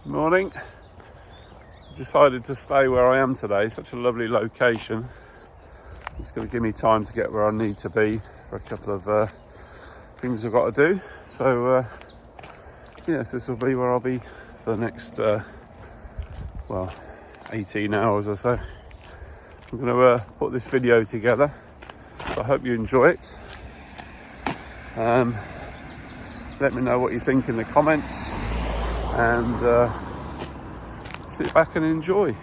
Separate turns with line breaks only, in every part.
Morning. Decided to stay where I am today. Such a lovely location. It's going to give me time to get where I need to be for a couple of things I've got to do. So yes, this will be where I'll be for the next 18 hours or so. I'm going to put this video together, so I hope you enjoy it. Let me know what you think in the comments, and sit back and enjoy.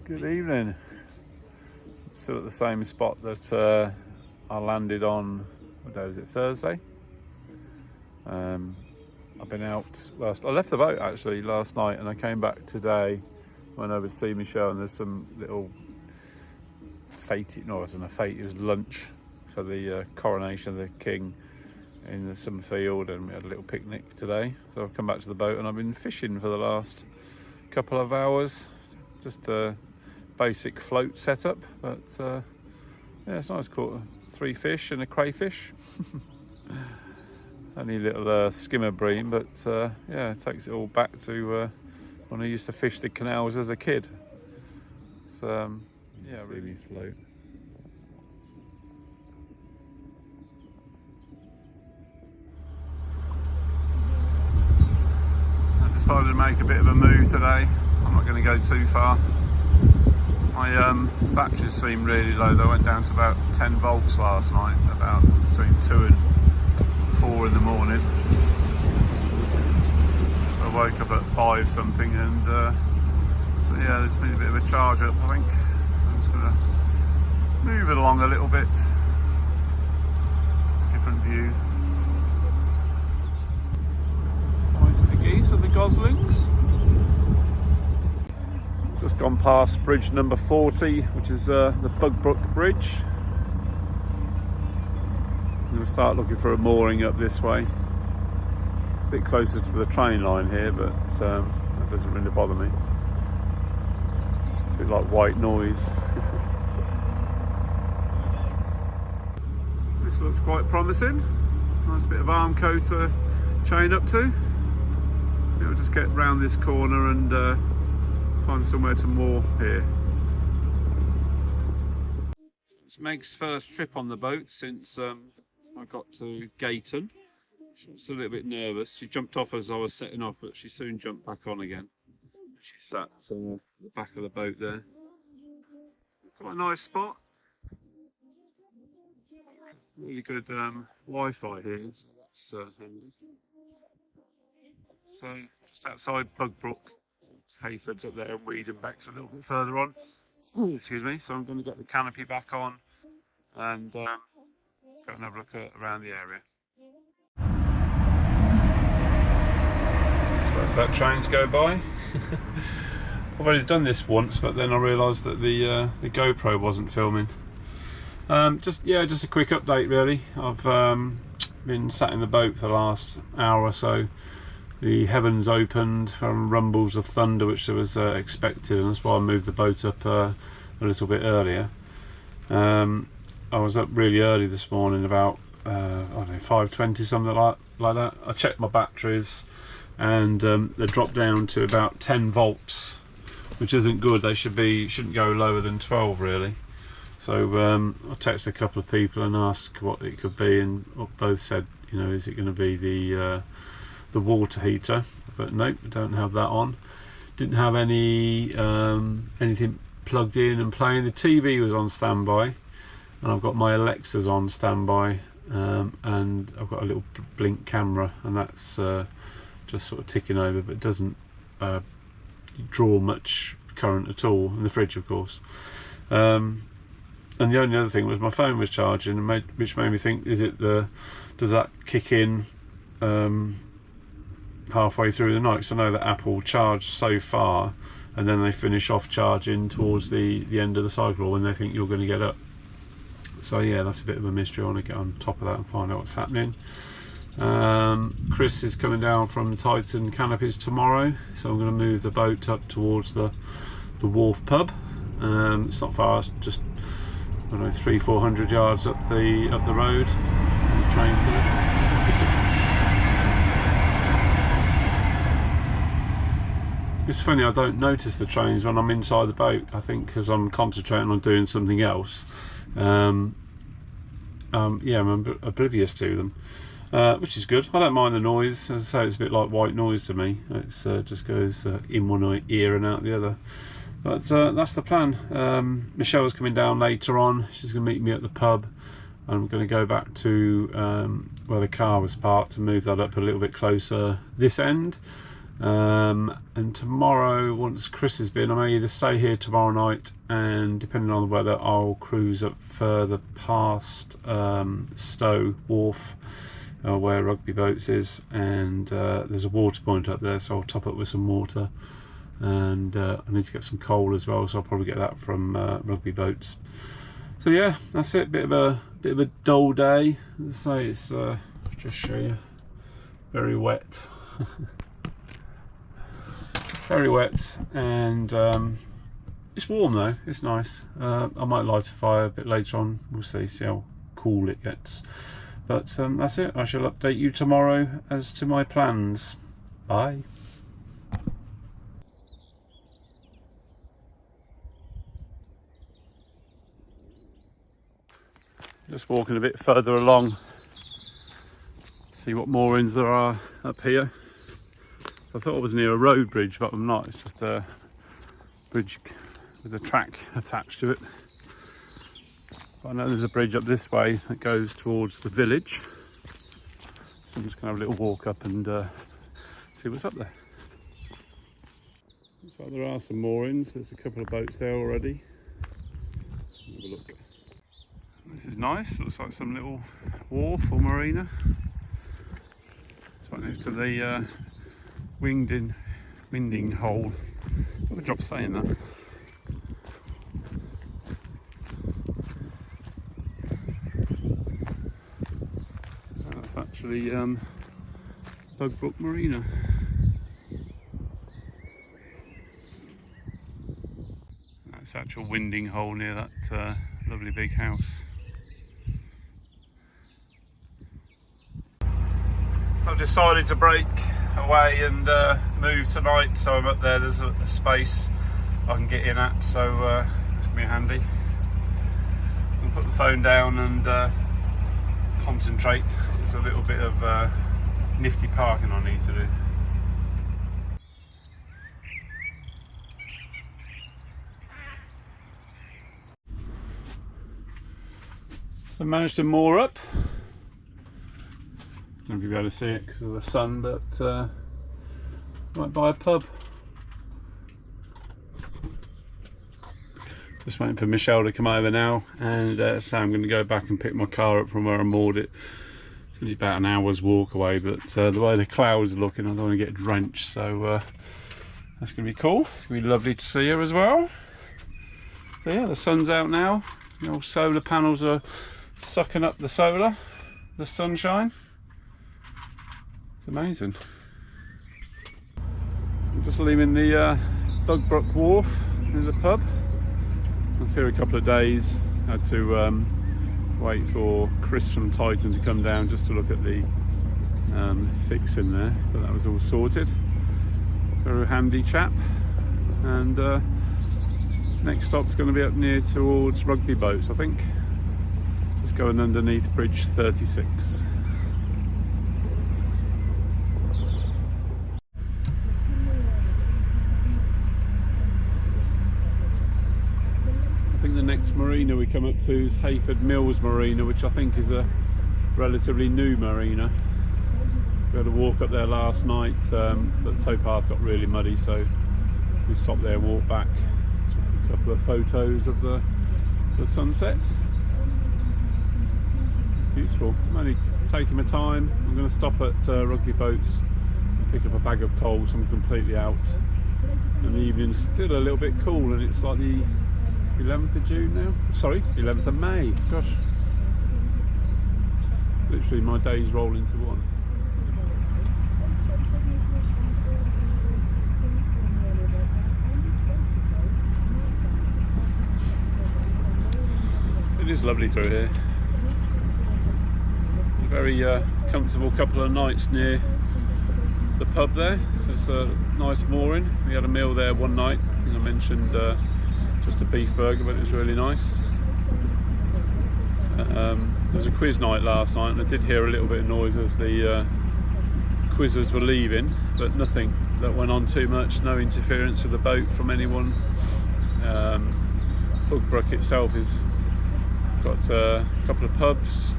Good evening. Still at the same spot that I landed on, what day was it, Thursday? I've been out I left the boat actually last night, and I came back today, went over to see Michelle, and there's some little it wasn't a fete, it was lunch for the coronation of the king in some field, and we had a little picnic today. So I've come back to the boat and I've been fishing for the last couple of hours, just basic float setup, but yeah, it's nice. Caught 3 fish and a crayfish. Only a little skimmer bream, but yeah, it takes it all back to when I used to fish the canals as a kid. So yeah, really float. I decided to make a bit of a move today. I'm not going to go too far. My batteries seem really low. They went down to about 10 volts last night, about between 2 and 4 in the morning. I woke up at 5 something, and so yeah, I just need a bit of a charge up, I think. So I'm just going to move it along a little bit. Different view. Point to the geese and the goslings. Just gone past bridge number 40, which is the Bugbrooke bridge. I'm going to start looking for a mooring up this way. A bit closer to the train line here, but that doesn't really bother me. It's a bit like white noise. This looks quite promising. Nice bit of arm coat to chain up to. We'll just get round this corner and find somewhere to moor here. It's Meg's first trip on the boat since I got to Gayton. She was a little bit nervous. She jumped off as I was setting off, but she soon jumped back on again. She sat at the back of the boat there. Quite a nice spot. Really good Wi-Fi here, so that's handy. So just outside Bugbrooke. Hayford's up there and Wiedenbeck's a little bit further on. Excuse me. So I'm going to get the canopy back on and go and have a look around the area. So if that trains go by. I've already done this once, but then I realised that the GoPro wasn't filming. Just a quick update really. I've been sat in the boat for the last hour or so. The heavens opened from rumbles of thunder, which there was expected, and that's why I moved the boat up a little bit earlier. I was up really early this morning, about I don't know, 5:20, something like that. I checked my batteries, and they dropped down to about 10 volts, which isn't good. They shouldn't go lower than 12 really. So I texted a couple of people and asked what it could be, and both said, you know, is it going to be the water heater? But nope, we don't have that on. Didn't have anything plugged in and playing. The TV was on standby, and I've got my Alexas on standby, and I've got a little blink camera, and that's just sort of ticking over, but it doesn't draw much current at all. In the fridge, of course. And the only other thing was my phone was charging, and which made me think, does that kick in halfway through the night? So I know that Apple charged so far, and then they finish off charging towards the end of the cycle, or when they think you're going to get up. So yeah, that's a bit of a mystery. I want to get on top of that and find out what's happening. Chris is coming down from Titan Canopies tomorrow, so I'm going to move the boat up towards the wharf pub. It's not far, it's just, I don't know, 300-400 yards up the road. The train for it. It's funny, I don't notice the trains when I'm inside the boat. I think because I'm concentrating on doing something else. Yeah, I'm oblivious to them, which is good. I don't mind the noise. As I say, it's a bit like white noise to me. It's just goes in one ear and out the other. But that's the plan. Michelle's coming down later on. She's going to meet me at the pub. I'm going to go back to where the car was parked and move that up a little bit closer this end. And tomorrow, once Chris has been, I may either stay here tomorrow night, and depending on the weather, I'll cruise up further past Stowe Wharf, where Rugby Boats is, and there's a water point up there, so I'll top up with some water. And I need to get some coal as well, so I'll probably get that from Rugby Boats. So yeah, that's it. Bit of a dull day. As I say, it's just show you, very wet. Very wet, and it's warm though. It's nice. I might light a fire a bit later on. We'll see how cool it gets. But that's it. I shall update you tomorrow as to my plans. Bye. Just walking a bit further along, see what moorings there are up here. I thought I was near a road bridge, but I'm not. It's just a bridge with a track attached to it. But I know there's a bridge up this way that goes towards the village, so I'm just going to have a little walk up and see what's up there. Looks like there are some moorings. There's a couple of boats there already. Have a look. This is nice. Looks like some little wharf or marina. It's right next to the winding hole. What a job saying that. That's actually Bugbrooke Marina. That's actual winding hole near that lovely big house. I've decided to break away and move tonight, so I'm up there. There's a space I can get in at, so it's gonna be handy. I'll put the phone down and concentrate. There's a little bit of nifty parking I need to do. So I managed to moor up. I don't know if you'll be able to see it because of the sun, but right by a pub. Just waiting for Michelle to come over now, and so I'm going to go back and pick my car up from where I moored it. It's only about an hour's walk away, but the way the clouds are looking, I don't want to get drenched, so that's going to be cool. It's going to be lovely to see her as well. So yeah, the sun's out now. The old solar panels are sucking up the sunshine. It's amazing. So I'm just leaving the Bugbrooke Wharf. There's a pub. I was here a couple of days. Had to wait for Chris from Titan to come down just to look at the fix in there, but that was all sorted. Very handy chap. And next stop's going to be up near towards Rugby Boats, I think. Just going underneath Bridge 36. I think the next marina we come up to is Hayford Mills Marina, which I think is a relatively new marina. We had a walk up there last night, but the towpath got really muddy, so we stopped there, walked back, took a couple of photos of the the sunset. Beautiful. I'm only taking my time. I'm going to stop at Rugby Boats and pick up a bag of coal, so I'm completely out. And the evening's still a little bit cool, and it's like the 11th of June now. Sorry, 11th of May. Gosh. Literally my days roll into one. It is lovely through here. A very comfortable couple of nights near the pub there, so it's a nice mooring. We had a meal there one night. I think I mentioned just a beef burger, but it was really nice. There was a quiz night last night, and I did hear a little bit of noise as the quizzers were leaving, but nothing that went on too much. No interference with the boat from anyone. Bugbrooke itself is got a couple of pubs.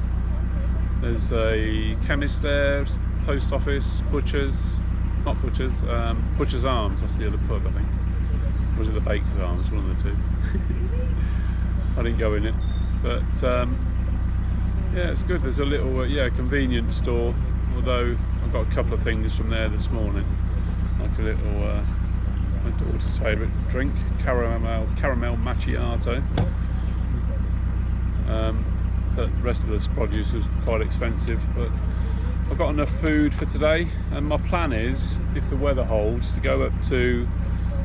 There's a chemist there, post office, butchers, not butchers, Butcher's Arms, that's the other pub I think. Or was it the Baker's Arms, one of the two. I didn't go in it, but yeah, it's good. There's a little convenience store, although I got a couple of things from there this morning, like a little my daughter's favourite drink, caramel macchiato. But the rest of this produce is quite expensive, but I've got enough food for today, and my plan is, if the weather holds, to go up to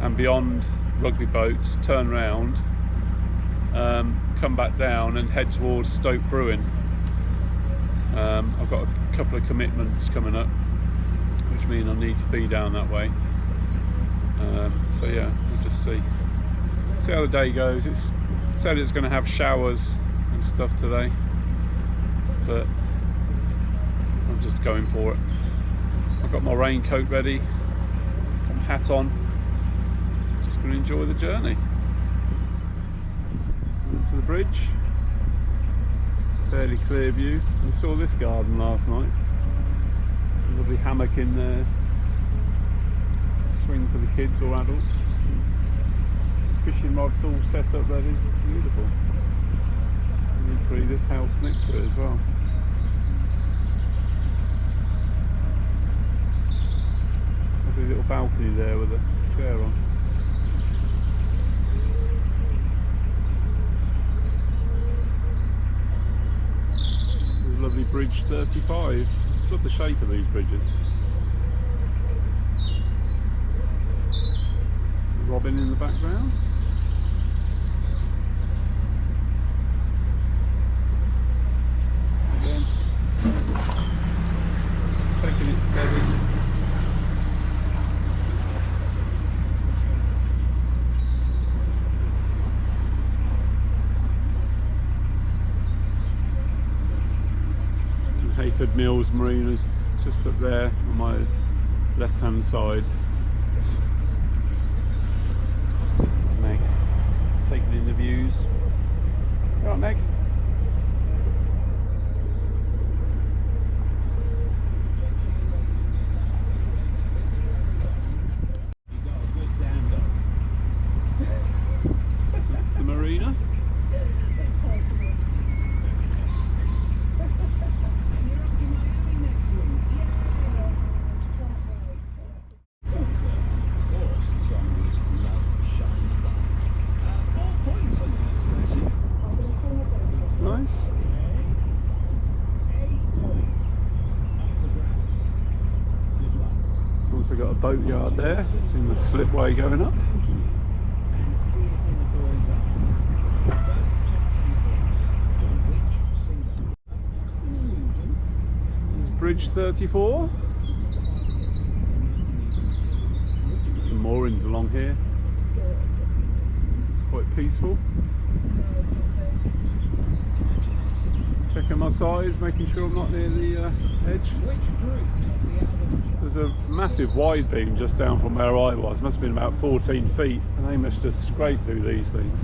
and beyond Rugby Boats, turn round, come back down and head towards Stoke Brewing. I've got a couple of commitments coming up, which mean I need to be down that way. So yeah, we'll just see how the day goes. It's said it's going to have showers and stuff today, but I'm just going for it. I've got my raincoat ready, got my hat on, just going to enjoy the journey. To the bridge, fairly clear view. We saw this garden last night, a lovely hammock in there, swing for the kids or adults, fishing rods all set up ready, beautiful. And equally this house next to it as well. Lovely little balcony there with a chair on. Lovely bridge 35. Just love the shape of these bridges. Robin in the background. Again, taking it steady. Hayford Mills Marina is just up there on my left hand side. Meg taking in the views. You alright, Meg? That's the marina. Also got a boatyard there, seeing the slipway going up. Bridge 34. Some moorings along here. It's quite peaceful. Checking my size, making sure I'm not near the edge. There's a massive wide beam just down from where I was. Must have been about 14 feet, and they must just scrape through these things.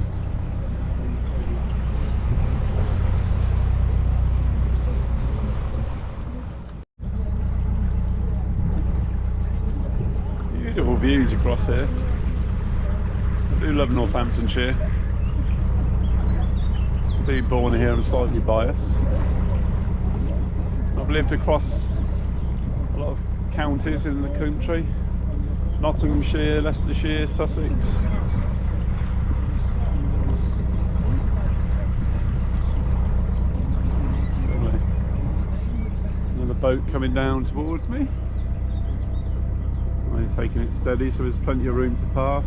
Beautiful views across here. I do love Northamptonshire. Being born here, I'm slightly biased. I've lived across a lot of counties in the country. Nottinghamshire, Leicestershire, Sussex. Another boat coming down towards me. I'm taking it steady so there's plenty of room to pass.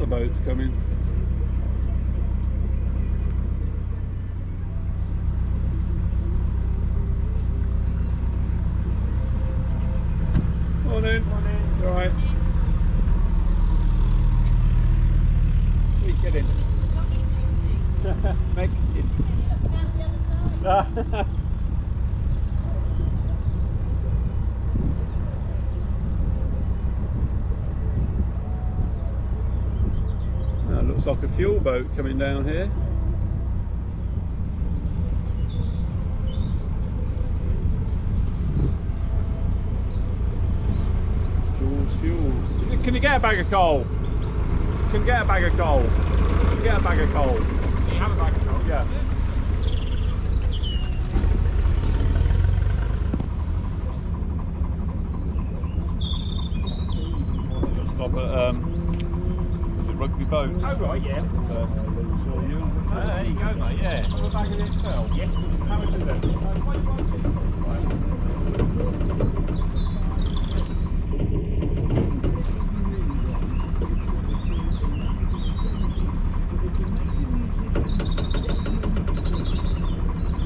Boats coming. Morning. Morning. You alright? Get in. Meg, in. Looks like a fuel boat coming down here. Fuels. Can you get a bag of coal? Can you get a bag of coal? Can you get a bag of coal? Can you have a bag of coal? Yeah. Stop at Rugby boats.
Oh right, yeah.
There
you go, mate, yeah.
Have a bag of it itself?
Yes.
How much is it?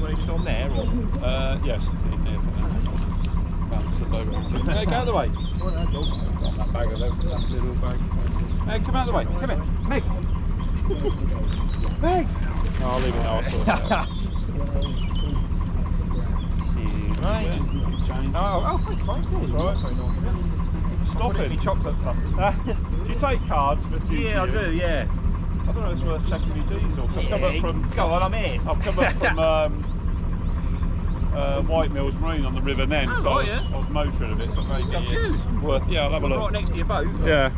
Well, it's on there, or?
Yes. Bounce it over. Hey, get out of the way. Got that bag of those, that little bag. Hey, come out of the way. Come here. Meg. Meg. No, I'll leave it now. I'll sort it out.
Right. Oh, thanks, mate. That's all right.
Stop it. Any chocolate fun. Do you take cards for the
Yeah, I do, yeah.
I don't know if it's worth checking your diesel. I've come up from...
Go on, I'm here.
I've come up from White Mills Marine on the River Nen,
oh,
so
right, yeah.
I was motoring a bit, so maybe it's worth... Yeah, I'll have a look.
Right next to your boat?
Yeah.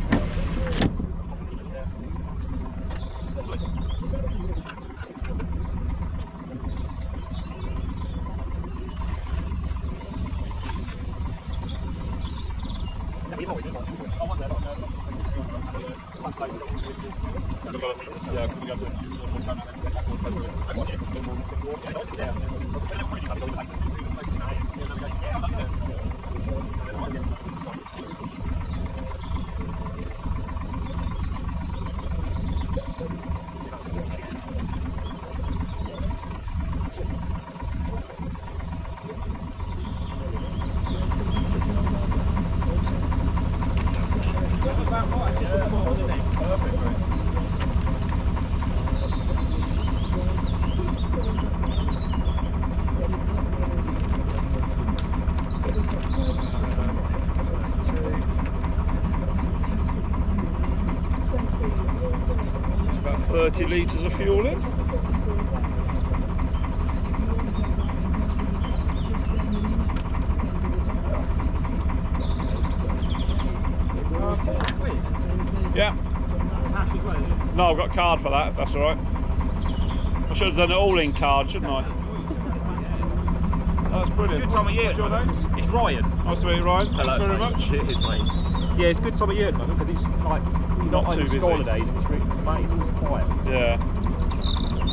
About 30 litres of fuel in. Yeah. No, I've got a card for that, if that's alright. I should have done it all in card, shouldn't I? That's brilliant.
Good time of year.
What's your name?
It's Ryan.
Nice to meet you, Ryan.
Hello,
Thanks very much.
Cheers, mate. Yeah, it's good time of year at the moment because it's like
Not too
over
busy.
school holidays and it's really, mate, it's always quiet.
Yeah.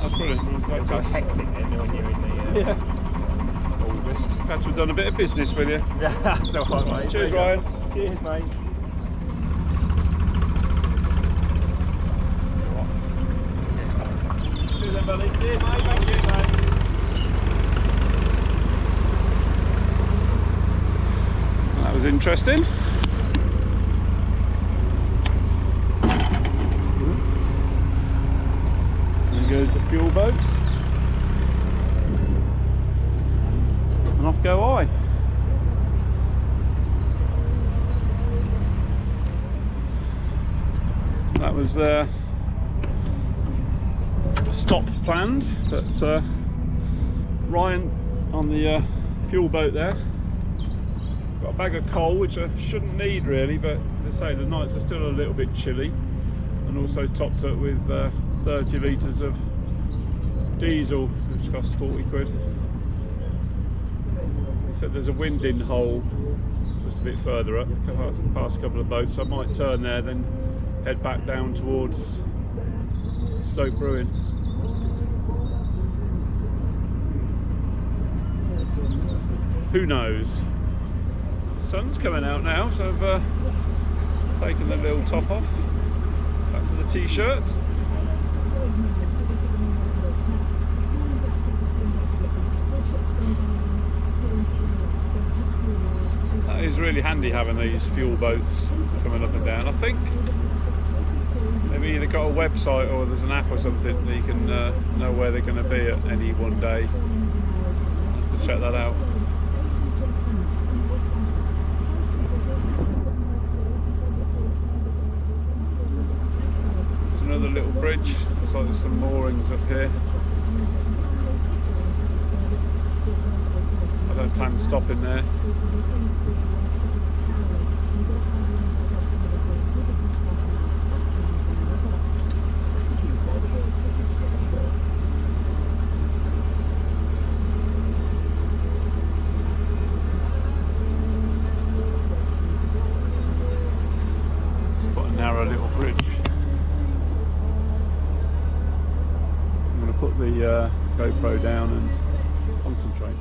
That's brilliant.
It's so hectic then when you're in the August.
Perhaps we've done a bit of business with you.
Yeah, that's alright, mate.
Cheers, Ryan.
Cheers, mate.
Cheers then, buddy.
Cheers, mate. Thank you, mate.
That was interesting. There goes the fuel boat. And off go I. That was stop planned, but Ryan on the fuel boat there got a bag of coal, which I shouldn't need really, but as I say, the nights are still a little bit chilly, and also topped up with 30 litres of diesel, which cost 40 quid. He said there's a winding hole just a bit further up, past a couple of boats. I might turn there, then head back down towards Stoke Bruin. Who knows? The sun's coming out now, so I've taken the little top off. Back to the t-shirt. That is really handy having these fuel boats coming up and down. I think they've either got a website or there's an app or something that you can know where they're going to be at any one day. I'll have to check that out. It's another little bridge. Looks like there's some moorings up here. I don't plan stopping there. Narrow little bridge. I'm going to put the GoPro down and concentrate.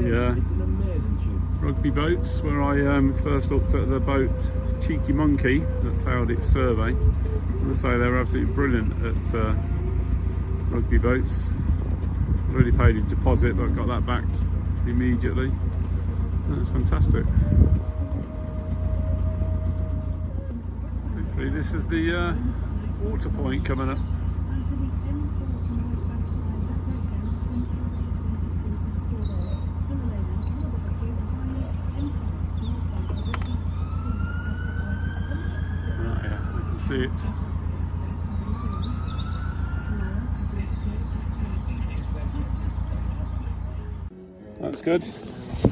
the rugby boats, where I first looked at the boat Cheeky Monkey that failed its survey. I must say they were absolutely brilliant at rugby boats. I really paid a deposit, but got that back immediately. That's fantastic. Hopefully this is the water point coming up. Right, yeah, I can see it. That's good.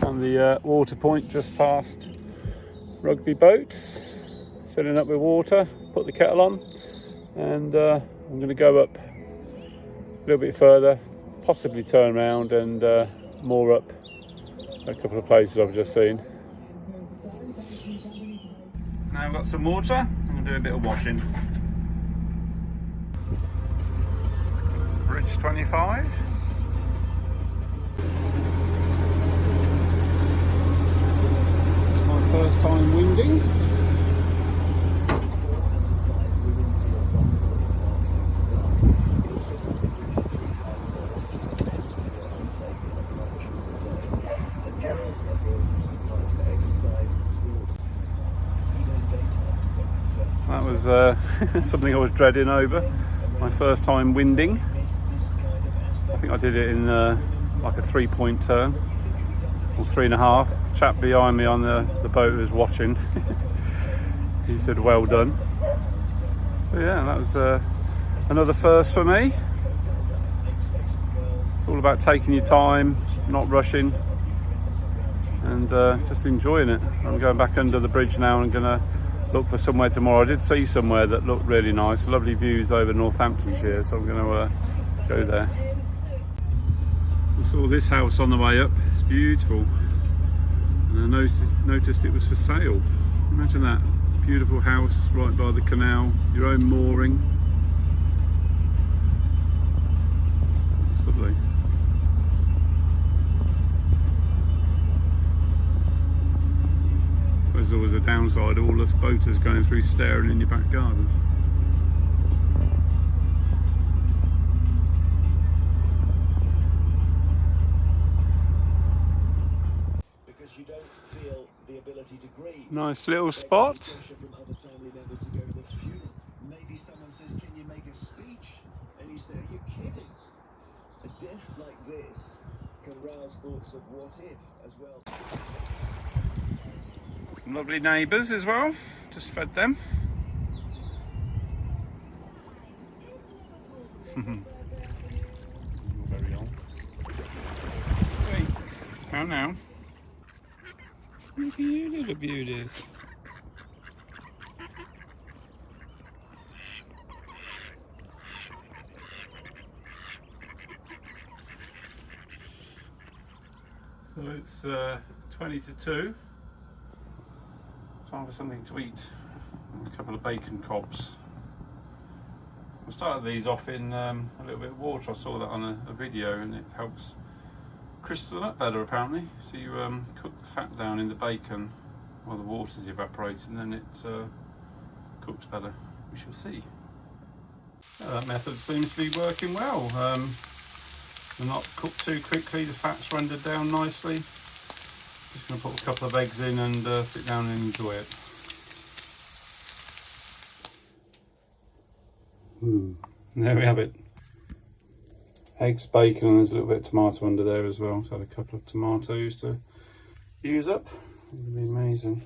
On the water point just past rugby boats, filling up with water, put the kettle on, and I'm going to go up a little bit further, possibly turn around and moor up a couple of places I've just seen. Now I've got some water, I'm going to do a bit of washing. It's Bridge 25. First time winding. That was something I was dreading over. My first time winding. I think I did it in like a 3-point turn, or 3.5. Chap behind me on the boat was watching. He said well done. So yeah, that was another first for me. It's all about taking your time, not rushing, and just enjoying it. I'm going back under the bridge now and I'm going to look for somewhere tomorrow. I did see somewhere that looked really nice, lovely views over Northamptonshire, so I'm going to go there. I saw this house on the way up. It's beautiful. And I noticed it was for sale. Imagine that, beautiful house right by the canal, your own mooring. It's lovely. There's always a downside, all us boaters going through staring in your back garden. Nice little spot.
Maybe someone says, "Can you make a speech?" And you say, "Are you kidding?" A death like this can rouse thoughts of what if as well.
Some lovely neighbours as well. Just fed them. Very on. Wait, how now? Look at you little beauties. So it's 20 to 2. Time for something to eat. And a couple of bacon cobs. I started these off in a little bit of water. I saw that on a video, and it helps crystal up better apparently. So you cook the fat down in the bacon while the water's evaporating, and then it cooks better. We shall see. That method seems to be working well. They're not cooked too quickly, the fat's rendered down nicely. Just going to put a couple of eggs in and sit down and enjoy it. There we have it. Eggs, bacon, and there's a little bit of tomato under there as well. So I had a couple of tomatoes to use up. It'll be amazing.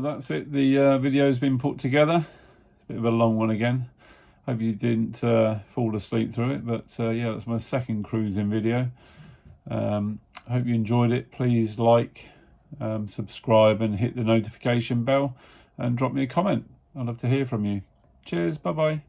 Well, that's it. The video's been put together. It's a bit of a long one again. Hope you didn't fall asleep through it, but yeah, that's my second cruising video. Hope you enjoyed it. Please like, subscribe and hit the notification bell and drop me a comment. I'd love to hear from you. Cheers, bye bye.